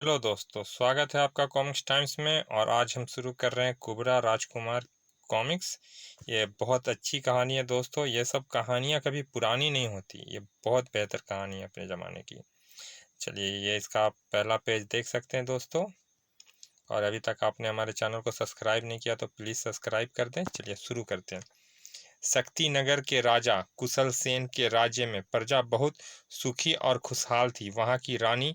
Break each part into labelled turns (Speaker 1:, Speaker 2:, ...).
Speaker 1: Hello दोस्तों, स्वागत है आपका कॉमिक्स टाइम्स में। और आज हम शुरू कर रहे हैं कुबरा राजकुमार कॉमिक्स। ये बहुत अच्छी कहानी है दोस्तों। ये सब कहानियाँ कभी पुरानी नहीं होती, ये बहुत बेहतर कहानी है अपने ज़माने की। चलिए, ये इसका आप पहला पेज देख सकते हैं दोस्तों। और अभी तक आपने हमारे चैनल को सब्सक्राइब नहीं किया तो प्लीज़ सब्सक्राइब कर दें। चलिए शुरू करते हैं। शक्ति नगर के राजा कुशल सेन के राज्य में प्रजा बहुत सुखी और खुशहाल थी। वहाँ की रानी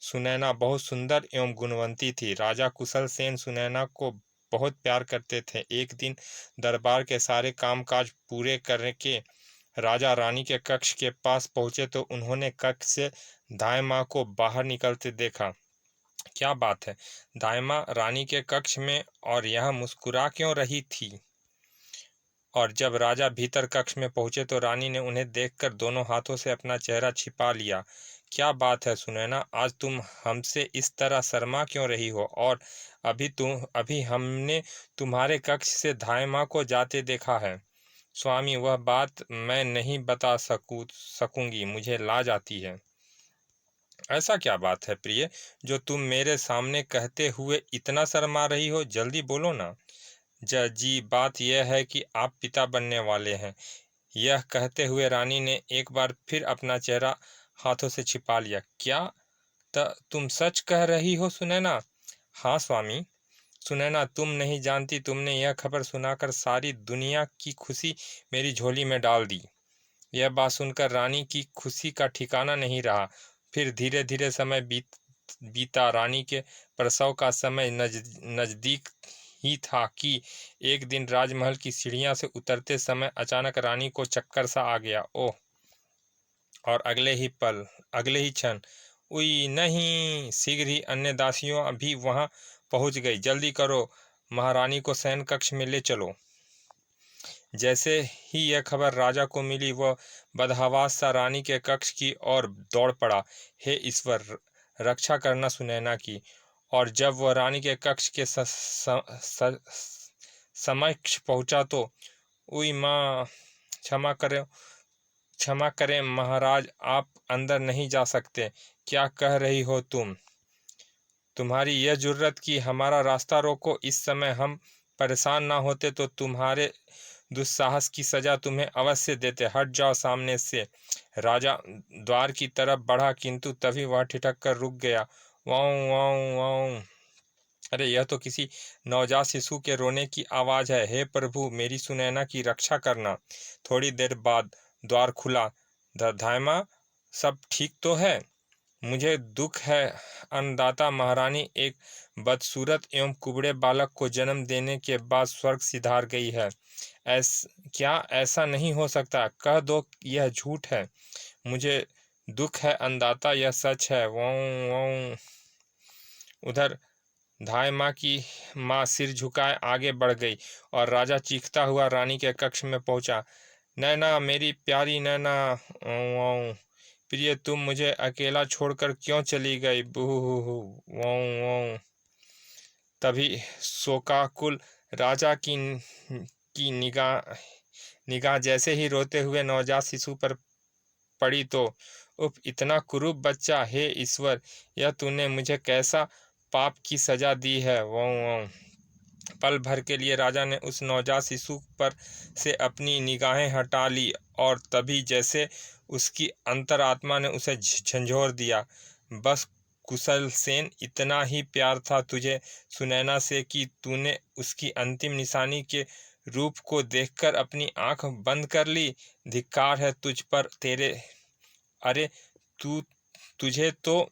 Speaker 1: सुनैना बहुत सुंदर एवं गुणवंती थी। राजा कुशल सेन सुनैना को बहुत प्यार करते थे। एक दिन दरबार के सारे कामकाज पूरे करके राजा रानी के कक्ष के पास पहुंचे तो उन्होंने कक्ष से दाई माँ को बाहर निकलते देखा। क्या बात है, दाई माँ रानी के कक्ष में, और यह मुस्कुरा क्यों रही थी? और जब राजा भीतर कक्ष में पहुंचे तो रानी ने उन्हें देखकर दोनों हाथों से अपना चेहरा छिपा लिया। क्या बात है सुनैना, आज तुम हमसे इस तरह शर्मा क्यों रही हो? और अभी हमने तुम्हारे कक्ष से धाई माँ को जाते देखा है। स्वामी, वह बात मैं नहीं बता सकूंगी, मुझे लाज आती है। ऐसा क्या बात है प्रिय, जो तुम मेरे सामने कहते हुए इतना शर्मा रही हो? जल्दी बोलो ना। जी, बात यह है कि आप पिता बनने वाले हैं। यह कहते हुए रानी ने एक बार फिर अपना चेहरा हाथों से छिपा लिया। क्या तुम सच कह रही हो सुनैना? हाँ स्वामी। सुनैना, तुम नहीं जानती, तुमने यह खबर सुनाकर सारी दुनिया की खुशी मेरी झोली में डाल दी। यह बात सुनकर रानी की खुशी का ठिकाना नहीं रहा। फिर धीरे धीरे समय बीता। रानी के प्रसव का समय नजदीक ही था कि एक दिन राजमहल की सीढ़ियां से उतरते समय अचानक रानी को चक्कर सा आ गया। ओह! और अगले ही क्षण, उई नहीं! शीघ्र ही अन्य दासियों भी वहां पहुंच गई। जल्दी करो, महारानी को शयन कक्ष में ले चलो। जैसे ही यह खबर राजा को मिली, वह बदहवास सा रानी के कक्ष की ओर दौड़ पड़ा। हे ईश्वर, रक्षा करना सुनैना की। और जब वह रानी के कक्ष के समक्ष पहुंचा तो, उई माँ, क्षमा करें महाराज, आप अंदर नहीं जा सकते। क्या कह रही हो तुम? तुम्हारी यह जुर्रत कि हमारा रास्ता रोको। इस समय हम परेशान ना होते तो तुम्हारे दुस्साहस की सजा तुम्हें अवश्य देते। हट जाओ सामने से। राजा द्वार की तरफ बढ़ा, किंतु तभी वह ठिठक कर रुक गया। वाऊं वाऊं वाऊं! अरे, यह तो किसी नवजात शिशु के रोने की आवाज़ है। हे प्रभु, मेरी सुनैना की रक्षा करना। थोड़ी देर बाद द्वार खुला। धाइमा, सब ठीक तो है? मुझे दुख है अन्नदाता महारानी एक बदसूरत एवं कुबड़े बालक को जन्म देने के बाद स्वर्ग सिधार गई है। क्या ऐसा नहीं हो सकता? कह दो यह झूठ है। मुझे दुख है अन्नदाता, यह सच है। वाऊं वाऊं! उधर धाय माँ सिर झुकाए आगे बढ़ गई और राजा चीखता हुआ रानी के कक्ष में पहुंचा। नैना, मेरी प्यारी नैना! वाऊं! प्रिय, तुम मुझे अकेला छोड़कर क्यों चली गई? बूहू! वाऊं वाऊं! तभी शोकाकुल राजा की निगाह जैसे ही रोते हुए नवजात शिशु पर पड़ी तो, उफ, इतना कुरूप बच्चा! हे ईश्वर, यह तूने मुझे कैसा पाप की सजा दी है? वाऊं वाऊं! पल भर के लिए राजा ने उस नवजात शिशु पर से अपनी निगाहें हटा ली और तभी जैसे उसकी अंतरात्मा ने उसे झंझोर दिया। बस कुशल सेन, इतना ही प्यार था तुझे सुनैना से कि तूने उसकी अंतिम निशानी के रूप को देखकर अपनी आंख बंद कर ली। धिक्कार है तुझ पर तेरे। अरे, तू तुझे तो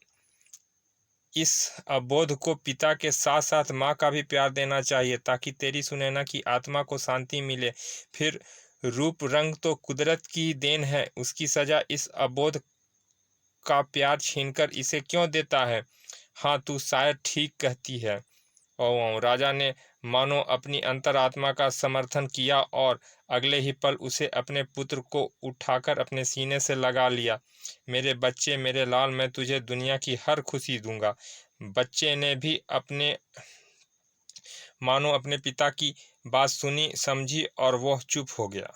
Speaker 1: इस अबोध को पिता के साथ साथ माँ का भी प्यार देना चाहिए, ताकि तेरी सुनैना की आत्मा को शांति मिले। फिर रूप रंग तो कुदरत की ही देन है, उसकी सजा इस अबोध का प्यार छीनकर इसे क्यों देता है? हाँ, तू शायद ठीक कहती है। ओं! राजा ने मानो अपनी अंतरात्मा का समर्थन किया और अगले ही पल उसे अपने पुत्र को उठाकर अपने सीने से लगा लिया। मेरे बच्चे, मेरे लाल, मैं तुझे दुनिया की हर खुशी दूंगा। बच्चे ने भी मानो अपने पिता की बात सुनी समझी और वह चुप हो गया।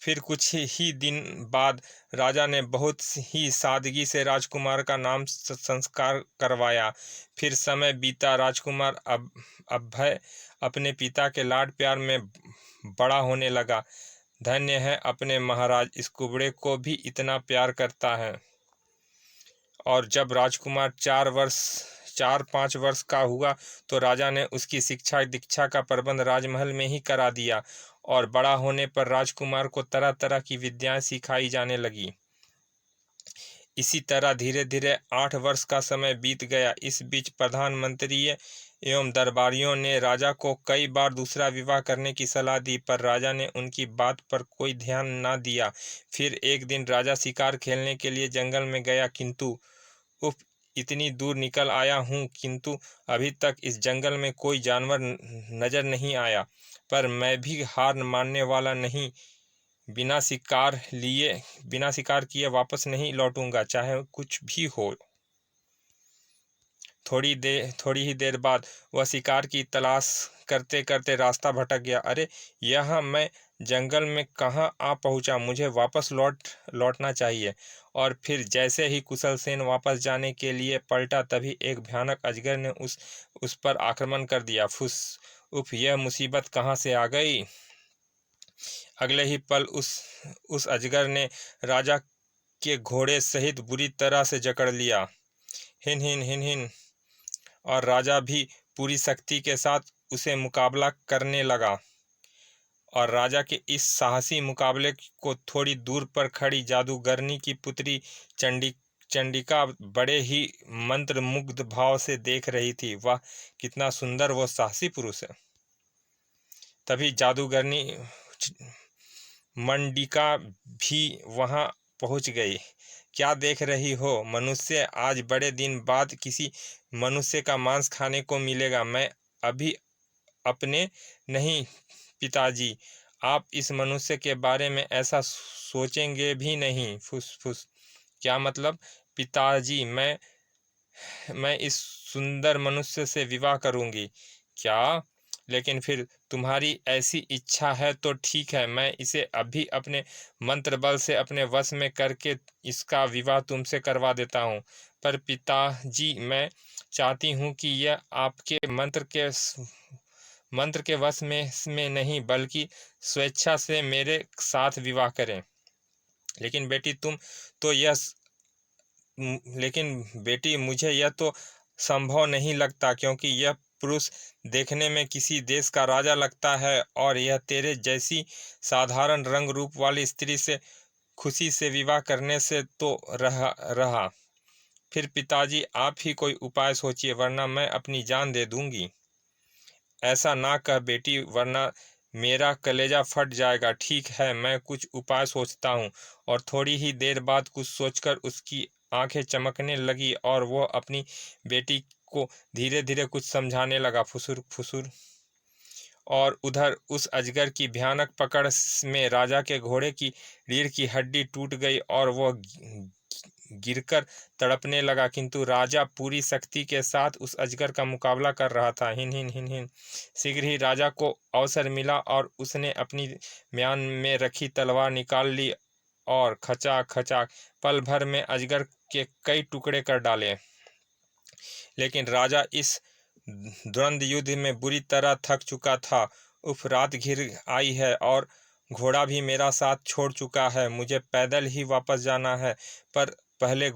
Speaker 1: फिर कुछ ही दिन बाद राजा ने बहुत ही सादगी से राजकुमार का नाम संस्कार करवाया। फिर समय बीता, राजकुमार अभय अपने पिता के लाड प्यार में बड़ा होने लगा। धन्य है अपने महाराज, इस कुबड़े को भी इतना प्यार करता है। और जब राजकुमार 4-5 वर्ष का हुआ तो राजा ने उसकी शिक्षा दीक्षा का प्रबंध राजमहल में ही करा दिया, और बड़ा होने पर राजकुमार को तरह तरह की विद्याएं सिखाई जाने लगी। इसी तरह धीरे धीरे 8 वर्ष का समय बीत गया। इस बीच प्रधानमंत्री एवं दरबारियों ने राजा को कई बार दूसरा विवाह करने की सलाह दी, पर राजा ने उनकी बात पर कोई ध्यान न दिया। फिर एक दिन राजा शिकार खेलने के लिए जंगल में गया, किंतु इतनी दूर निकल आया हूँ, किंतु अभी तक इस जंगल में कोई जानवर नजर नहीं आया। पर मैं भी हार मानने वाला नहीं, बिना शिकार किए वापस नहीं लौटूंगा, चाहे कुछ भी हो। थोड़ी ही देर बाद वह शिकार की तलाश करते करते रास्ता भटक गया। अरे, यह मैं जंगल में कहाँ आ पहुँचा, मुझे वापस लौटना चाहिए। और फिर जैसे ही कुशल सेन वापस जाने के लिए पलटा, तभी एक भयानक अजगर ने उस पर आक्रमण कर दिया। फुस, उफ, यह मुसीबत कहाँ से आ गई। अगले ही पल उस अजगर ने राजा के घोड़े सहित बुरी तरह से जकड़ लिया। हिन हिन हिन हिन, और राजा भी पूरी शक्ति के साथ उसे मुकाबला करने लगा। और राजा के इस साहसी मुकाबले को थोड़ी दूर पर खड़ी जादूगरनी की पुत्री चंडिका बड़े ही मंत्रमुग्ध भाव से देख रही थी। वाह, कितना सुंदर वो साहसी पुरुष है। तभी जादूगरनी मंडिका भी वहां पहुंच गई। क्या देख रही हो मनुष्य, आज बड़े दिन बाद किसी मनुष्य का मांस खाने को मिलेगा। मैं अभी अपने नहीं पिताजी, आप इस मनुष्य के बारे में ऐसा सोचेंगे भी नहीं। फुस फुस, क्या मतलब पिताजी, मैं इस सुंदर मनुष्य से विवाह करूंगी। क्या? लेकिन फिर तुम्हारी ऐसी इच्छा है तो ठीक है, मैं इसे अभी अपने मंत्र बल से अपने वश में करके इसका विवाह तुमसे करवा देता हूँ। पर पिताजी, मैं चाहती हूँ कि यह आपके मंत्र के वश में नहीं, बल्कि स्वेच्छा से मेरे साथ विवाह करें। लेकिन बेटी, मुझे यह तो संभव नहीं लगता, क्योंकि यह पुरुष देखने में किसी देश का राजा लगता है, और यह तेरे जैसी साधारण रंग रूप वाली स्त्री से खुशी से विवाह करने से तो रहा। फिर पिताजी, आप ही कोई उपाय सोचिए, वरना मैं अपनी जान दे दूंगी। ऐसा ना कह बेटी, वरना मेरा कलेजा फट जाएगा। ठीक है, मैं कुछ उपाय सोचता हूँ। और थोड़ी ही देर बाद कुछ सोचकर उसकी आंखें चमकने लगी, और वो अपनी बेटी को धीरे धीरे कुछ समझाने लगा। फुसुर फुसुर। और उधर उस अजगर की भयानक पकड़ में राजा के घोड़े की रीढ़ की हड्डी टूट गई, और वह गिरकर तड़पने लगा। किंतु राजा पूरी शक्ति के साथ उस अजगर का मुकाबला कर रहा था। हिन हिन हिन हिन, शीघ्र ही राजा को अवसर मिला, और उसने अपनी म्यान में रखी तलवार निकाल ली, और खचाक खचाक पल भर में अजगर के कई टुकड़े कर डाले। लेकिन राजा इस द्वंद्व युद्ध में बुरी तरह थक चुका था। उफ, रात घिर आई है और घोड़ा भी मेरा साथ छोड़ चुका है। मुझे पैदल ही वापस जाना है, पर पहले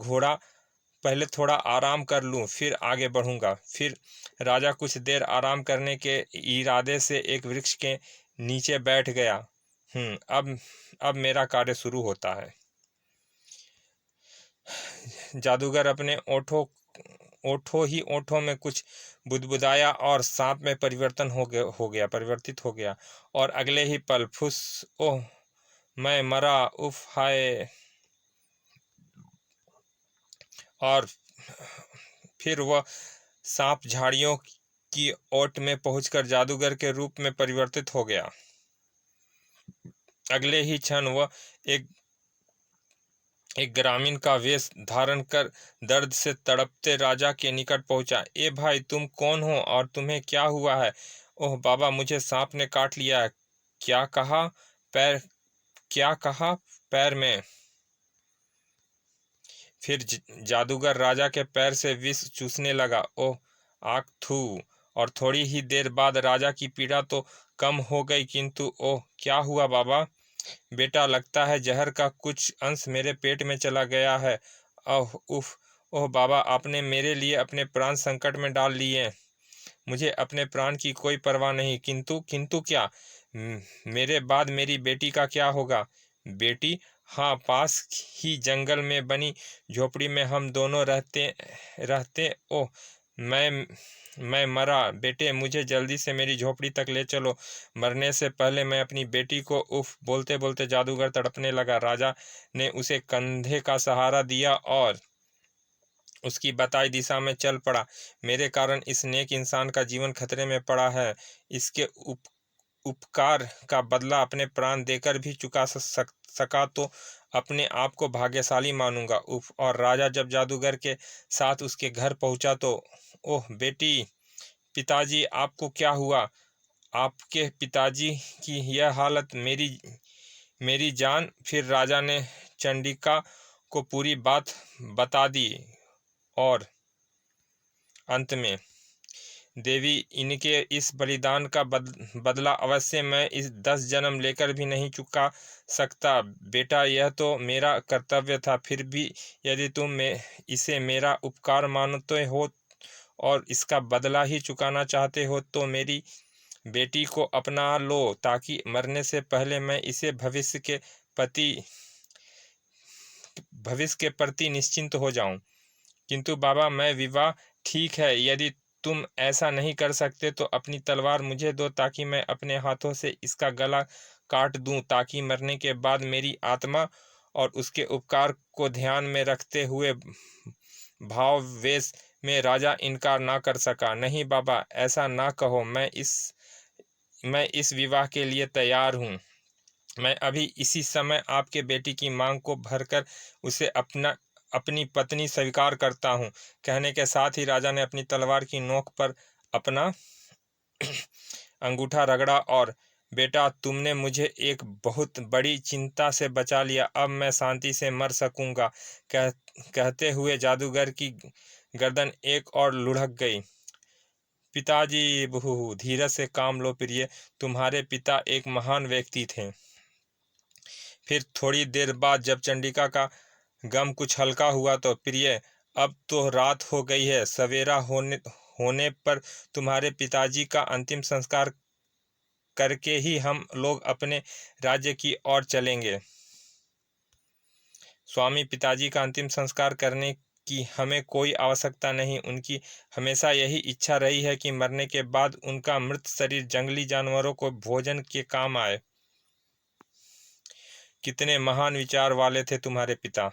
Speaker 1: थोड़ा आराम कर लूं, फिर आगे बढ़ूंगा। फिर राजा कुछ देर आराम करने के इरादे से एक वृक्ष के नीचे बैठ गया। अब मेरा कार्य शुरू होता है। जादूगर अपने ओठों में कुछ बुदबुदाया, और सांप में परिवर्तित हो गया। और अगले ही पल फुस, ओह, मैं मरा, उफ, हाय। और फिर वह सांप झाड़ियों की ओट में पहुंचकर जादूगर के रूप में परिवर्तित हो गया। अगले ही क्षण वह एक ग्रामीण का वेश धारण कर दर्द से तड़पते राजा के निकट पहुंचा। ए भाई, तुम कौन हो और तुम्हें क्या हुआ है? ओह बाबा, मुझे सांप ने काट लिया है। क्या कहा? पैर क्या कहा? पैर में? फिर जादूगर राजा के पैर से विष चूसने लगा। ओह! आग! थू! और थोड़ी ही देर बाद राजा की पीड़ा तो कम हो गई, किंतु ओह! क्या हुआ बाबा? बेटा, लगता है जहर का कुछ अंश मेरे पेट में चला गया है। ओह! उफ! ओह बाबा, आपने मेरे लिए अपने प्राण संकट में डाल लिए। मुझे अपने प्राण की कोई परवाह नहीं, किंतु क्या? मेरे बाद मेरी बेटी का क्या होगा? बेटी? हाँ, पास ही जंगल में बनी झोपड़ी में हम दोनों रहते रहते। ओह! मैं मरा। बेटे, मुझे जल्दी से मेरी झोपड़ी तक ले चलो। मरने से पहले मैं अपनी बेटी को। उफ! बोलते बोलते जादूगर तड़पने लगा। राजा ने उसे कंधे का सहारा दिया और उसकी बताई दिशा में चल पड़ा। मेरे कारण इस नेक इंसान का जीवन खतरे में पड़ा है। इसके उपकार का बदला अपने प्राण देकर भी चुका सका तो अपने आप को भाग्यशाली मानूंगा। उफ! और राजा जब जादूगर के साथ उसके घर पहुंचा तो, ओह बेटी! पिताजी, आपको क्या हुआ? आपके पिताजी की यह हालत, मेरी जान। फिर राजा ने चंडिका को पूरी बात बता दी और अंत में, देवी, इनके इस बलिदान का बदला अवश्य मैं इस 10 जन्म लेकर भी नहीं चुका सकता। बेटा, यह तो मेरा कर्तव्य था। फिर भी यदि तुम इसे मेरा उपकार मानते हो और इसका बदला ही चुकाना चाहते हो तो मेरी बेटी को अपना लो, ताकि मरने से पहले मैं इसे भविष्य के प्रति निश्चिंत हो जाऊं। किंतु बाबा, मैं विवाह। ठीक है, यदि तुम ऐसा नहीं कर सकते तो अपनी तलवार मुझे दो, ताकि मैं अपने हाथों से इसका गला काट दूं, ताकि मरने के बाद मेरी आत्मा और उसके उपकार को ध्यान में रखते हुए भावावेश में राजा इनकार ना कर सका। नहीं बाबा, ऐसा ना कहो। मैं इस विवाह के लिए तैयार हूँ। मैं अभी इसी समय आपके बेटी की मांग को भरकर उसे अपनी पत्नी स्वीकार करता हूँ। कहने के साथ ही राजा ने अपनी तलवार की नोक पर अपना अंगूठा रगड़ा और, बेटा, तुमने मुझे एक बहुत बड़ी चिंता से बचा लिया। अब मैं शांति से मर सकूंगा। कहते हुए जादूगर की गर्दन एक और लुढ़क गई। पिताजी, बहू, धीरज से काम लो प्रिय। तुम्हारे पिता एक महान व्यक्ति थे। फिर थोड़ी देर बाद जब चंडिका का गम कुछ हल्का हुआ तो, प्रिय, अब तो रात हो गई है। सवेरा होने पर तुम्हारे पिताजी का अंतिम संस्कार करके ही हम लोग अपने राज्य की ओर चलेंगे। स्वामी, पिताजी का अंतिम संस्कार करने की हमें कोई आवश्यकता नहीं। उनकी हमेशा यही इच्छा रही है कि मरने के बाद उनका मृत शरीर जंगली जानवरों को भोजन के काम आए। कितने महान विचार वाले थे तुम्हारे पिता।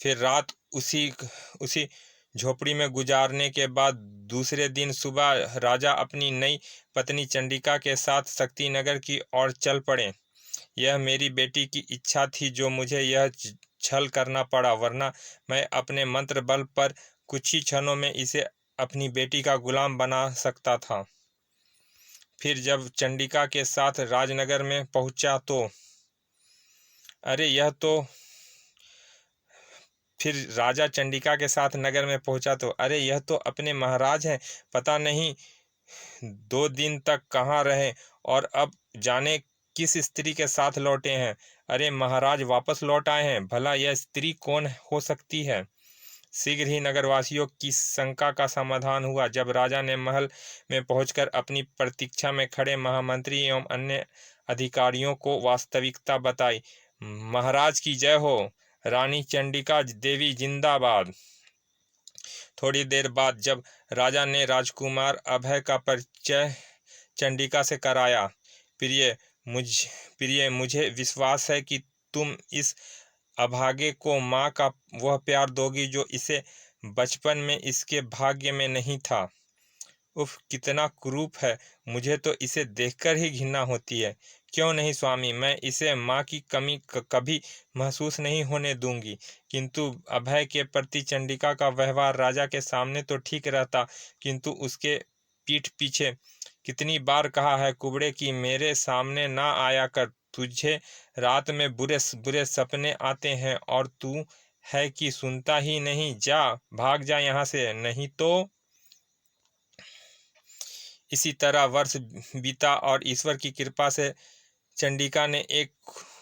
Speaker 1: फिर रात उसी झोपड़ी में गुजारने के बाद दूसरे दिन सुबह राजा अपनी नई पत्नी चंडिका के साथ शक्तिनगर की ओर चल पड़े। यह मेरी बेटी की इच्छा थी, जो मुझे यह छल करना पड़ा, वरना मैं अपने मंत्र बल पर कुछ ही क्षणों में इसे अपनी बेटी का गुलाम बना सकता था। फिर जब चंडिका के साथ राजनगर में पहुंचा तो, अरे यह तो फिर राजा चंडिका के साथ नगर में पहुंचा तो, अरे यह तो अपने महाराज हैं। पता नहीं 2 दिन तक कहाँ रहे और अब जाने किस स्त्री के साथ लौटे हैं। अरे महाराज वापस लौट आए हैं। भला यह स्त्री कौन हो सकती है? शीघ्र ही नगरवासियों की शंका का समाधान हुआ जब राजा ने महल में पहुंचकर अपनी प्रतीक्षा में खड़े महामंत्री एवं अन्य अधिकारियों को वास्तविकता बताई। महाराज की जय हो। रानी चंडिका देवी जिंदाबाद। थोड़ी देर बाद जब राजा ने राजकुमार अभय का परिचय चंडिका से कराया, प्रिय, मुझे विश्वास है कि तुम इस अभागे को माँ का वह प्यार दोगी जो इसे बचपन में इसके भाग्य में नहीं था। उफ, कितना कुरूप है। मुझे तो इसे देखकर ही घृणा होती है। क्यों नहीं स्वामी, मैं इसे माँ की कमी कभी महसूस नहीं होने दूंगी। किंतु अभय के प्रति चंडिका का व्यवहार राजा के सामने तो ठीक रहता, किंतु उसके पीठ पीछे कितनी बार कहा है कुबड़े कि मेरे सामने ना आया कर, तुझे रात में बुरे बुरे सपने आते हैं और तू है कि सुनता ही नहीं। जा, भाग जा यहाँ से, नहीं तो। इसी तरह वर्ष बीता और ईश्वर की कृपा से चंडिका ने एक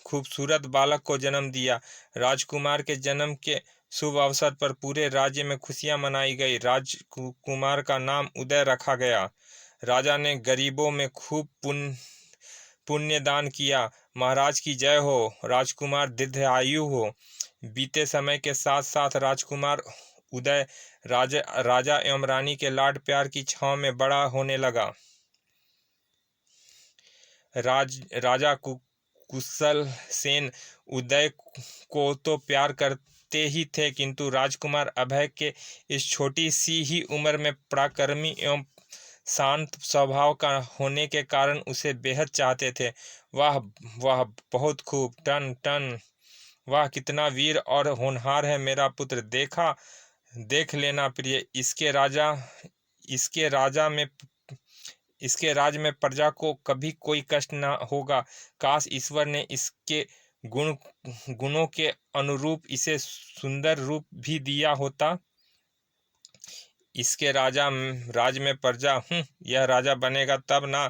Speaker 1: खूबसूरत बालक को जन्म दिया। राजकुमार के जन्म के शुभ अवसर पर पूरे राज्य में खुशियां मनाई गई। राजकुमार का नाम उदय रखा गया। राजा ने गरीबों में खूब पुण्य दान किया। महाराज की जय हो, राजकुमार दीर्घायु हो। बीते समय के साथ साथ राजकुमार उदय राजा एवं रानी के लाड प्यार की छांव में बड़ा होने लगा। राजा कुशल सेन उदय को तो प्यार करते ही थे, किंतु राजकुमार अभय के इस छोटी सी ही उम्र में पराक्रमी एवं शांत स्वभाव का होने के कारण उसे बेहद चाहते थे। वाह वाह, बहुत खूब, टन टन, वाह कितना वीर और होनहार है मेरा पुत्र, देख लेना प्रिय, इसके राज में प्रजा को कभी कोई कष्ट न होगा। काश ईश्वर ने इसके गुणों के अनुरूप इसे सुंदर रूप भी दिया होता। इसके राज में प्रजा यह राजा बनेगा तब ना।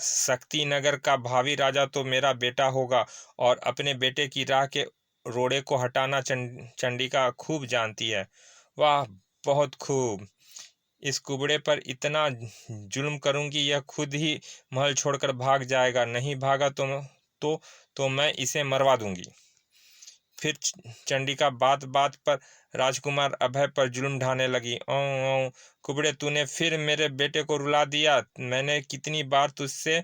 Speaker 1: शक्ति नगर का भावी राजा तो मेरा बेटा होगा और अपने बेटे की राह के रोड़े को हटाना चंडिका खूब जानती है। वाह, बहुत खूब। इस कुबड़े पर इतना जुल्म करूंगी यह खुद ही महल छोड़कर भाग जाएगा। नहीं भागा तो मैं इसे मरवा दूंगी। फिर चंडिका बात बात पर राजकुमार अभय पर जुल्म ढाने लगी। ओ कुबड़े, तूने फिर मेरे बेटे को रुला दिया। मैंने कितनी बार तुझसे,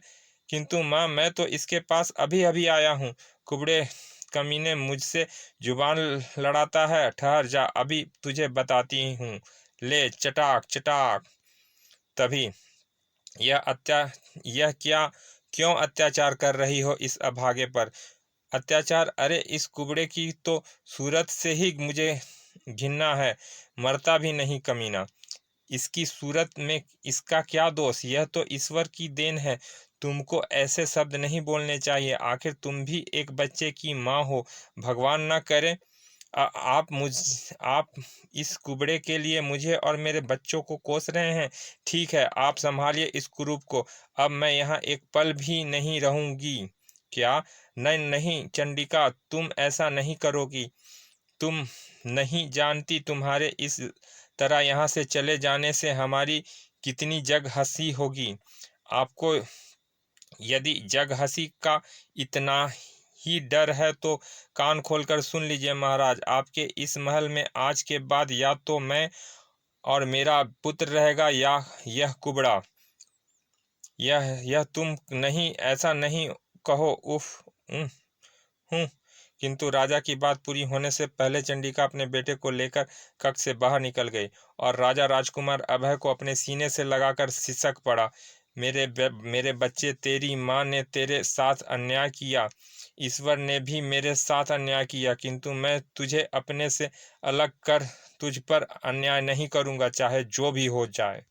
Speaker 1: किंतु माँ मैं तो इसके पास अभी अभी आया हूँ। कुबड़े कमीने, मुझसे जुबान लड़ाता है। ठहर जा, अभी तुझे बताती हूँ। ले, चटाक चटाक। तभी यह क्यों अत्याचार कर रही हो इस अभागे पर? अत्याचार? अरे इस कुबड़े की तो सूरत से ही मुझे घिन्ना है। मरता भी नहीं कमीना। इसकी सूरत में इसका क्या दोष? यह तो ईश्वर की देन है। तुमको ऐसे शब्द नहीं बोलने चाहिए। आखिर तुम भी एक बच्चे की माँ हो। भगवान ना करे आप इस कुबड़े के लिए मुझे और मेरे बच्चों को कोस रहे हैं। ठीक है, आप संभालिए इस कुरूप को। अब मैं यहाँ एक पल भी नहीं रहूंगी। क्या? नहीं नहीं चंडिका, तुम ऐसा नहीं करोगी। तुम नहीं जानती तुम्हारे इस तरह यहाँ से चले जाने से हमारी कितनी जग हंसी होगी। आपको यदि जग हंसी का इतना ही डर है तो कान खोलकर सुन लीजिए महाराज। आपके इस महल में आज के बाद या तो मैं और मेरा पुत्र रहेगा या यह कुबड़ा। यह तुम नहीं, ऐसा नहीं कहो। उफ हूँ। किंतु राजा की बात पूरी होने से पहले चंडिका अपने बेटे को लेकर कक्ष से बाहर निकल गई और राजा राजकुमार अभय को अपने सीने से लगाकर सिसक पड़ा। मेरे बच्चे, तेरी माँ ने तेरे साथ अन्याय किया। ईश्वर ने भी मेरे साथ अन्याय किया, किंतु मैं तुझे अपने से अलग कर तुझ पर अन्याय नहीं करूँगा, चाहे जो भी हो जाए।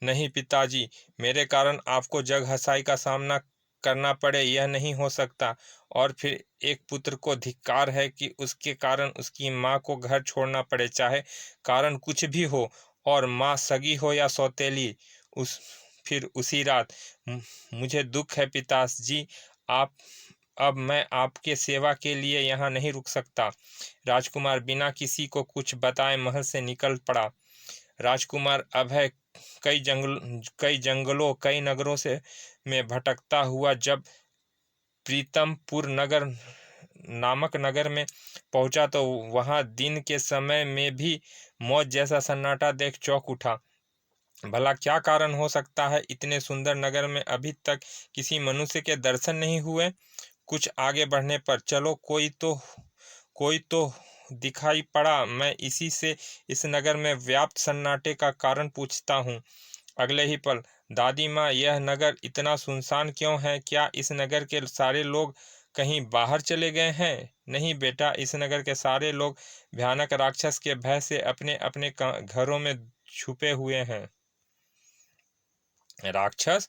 Speaker 1: नहीं पिताजी, मेरे कारण आपको जग हंसाई का सामना करना पड़े, यह नहीं हो सकता। और फिर एक पुत्र को धिक्कार है कि उसके कारण उसकी माँ को घर छोड़ना पड़े, चाहे कारण कुछ भी हो, और माँ सगी हो या सौतेली। फिर उसी रात। मुझे दुख है पिताजी, अब मैं आपके सेवा के लिए यहाँ नहीं रुक सकता। राजकुमार बिना किसी को कुछ बताए महल से निकल पड़ा। राजकुमार अभय कई जंगलों कई नगरों से में भटकता हुआ जब प्रीतमपुर नगर नामक नगर में पहुंचा तो वहां दिन के समय में भी मौत जैसा सन्नाटा देख चौंक उठा। भला क्या कारण हो सकता है? इतने सुंदर नगर में अभी तक किसी मनुष्य के दर्शन नहीं हुए। कुछ आगे बढ़ने पर चलो कोई तो दिखाई पड़ा। मैं इसी से इस नगर में व्याप्त सन्नाटे का कारण पूछता हूँ। अगले ही पल, दादी माँ, यह नगर इतना सुनसान क्यों है? क्या इस नगर के सारे लोग कहीं बाहर चले गए हैं? नहीं बेटा, इस नगर के सारे लोग भयानक राक्षस के भय से अपने अपने घरों में छुपे हुए हैं। राक्षस